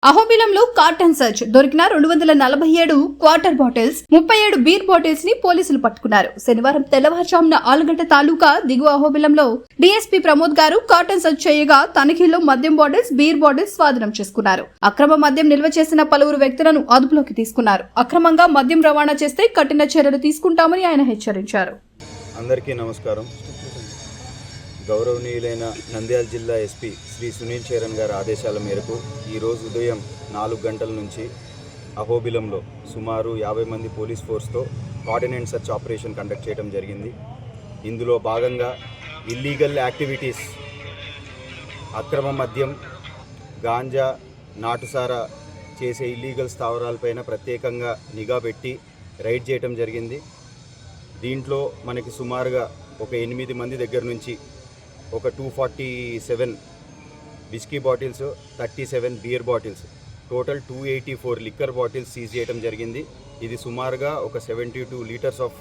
అహోబిలంలో కార్టన్ search దొరికిన 247 quarter bottles 37 beer bottles ని పోలీసులు పట్టుకున్నారు. శనివారం తెల్లవారుజామున ఆలగడ్డ తాలూకా దిగువ అహోబిలంలో డీఎస్పీ ప్రమోద్ గారు కార్టన్ సర్చ్ చేయగా తనిఖీలో మద్యం బాటిల్స్, బీర్ బాటిల్స్ స్వాధీనం చేసుకున్నారు. అక్రమ మద్యం నిల్వ చేసిన పలువురు వ్యక్తులను అదుపులోకి తీసుకున్నారు. అక్రమంగా మద్యం రవాణా చేస్తే కఠిన చర్యలు తీసుకుంటామని ఆయన హెచ్చరించారు. అందరికీ నమస్కారం. గౌరవనీయులైన నంద్యాల జిల్లా ఎస్పీ శ్రీ సునీల్ చరణ్ గారి ఆదేశాల మేరకు ఈరోజు ఉదయం 4 గంటల నుంచి అహోబిలంలో సుమారు 50 మంది పోలీస్ ఫోర్స్తో కోఆర్డినేట్ సర్చ్ ఆపరేషన్ కండక్ట్ చేయడం జరిగింది. ఇందులో భాగంగా ఇల్లీగల్ యాక్టివిటీస్, అక్రమ మద్యం, గాంజా, నాటుసారా చేసే ఇల్లీగల్ స్థావరాలపైన ప్రత్యేకంగా నిఘా పెట్టి రైడ్ చేయడం జరిగింది. దీంట్లో మనకి సుమారుగా ఒక 8 మంది దగ్గర నుంచి ఒక 247 whisky bottles, 37 beer bottles, total 284 liquor bottles seize చేయడం జరిగింది. ఇది సుమారుగా ఒక 72 లీటర్స్ ఆఫ్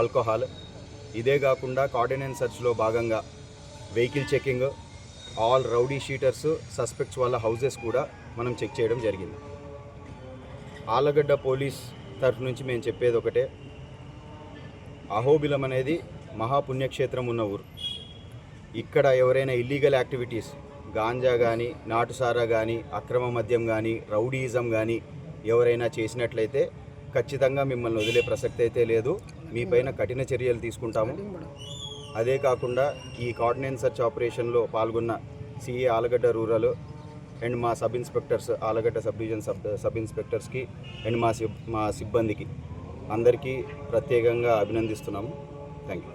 ఆల్కహాల్. ఇదే కాకుండా కోఆర్డినేట్ సర్చ్లో భాగంగా vehicle checking, all rowdy sheeters, suspects వాళ్ళ హౌసెస్ కూడా మనం చెక్ చేయడం జరిగింది. ఆలగడ్డ పోలీస్ తరఫు నుంచి మేము చెప్పేది ఒకటే, అహోబిలం అనేది మహాపుణ్యక్షేత్రం ఉన్న ఊరు. ఇక్కడ ఎవరైనా ఇల్లీగల్ యాక్టివిటీస్, గాంజా కానీ, నాటుసారా కానీ, అక్రమ మద్యం కానీ, రౌడీయిజం కానీ ఎవరైనా చేసినట్లయితే ఖచ్చితంగా మిమ్మల్ని వదిలే ప్రసక్తి అయితే లేదు. మీపైన కఠిన చర్యలు తీసుకుంటాము. అదే కాకుండా ఈ కోఆర్డినేట్ సర్చ్ ఆపరేషన్లో పాల్గొన్న సిఏ ఆలగడ్డ రూరల్ అండ్ మా sub inspectors, Allagadda sub division sub ఇన్స్పెక్టర్స్కి అండ్ మా సిబ్బందికి అందరికీ ప్రత్యేకంగా అభినందిస్తున్నాము. Thank you.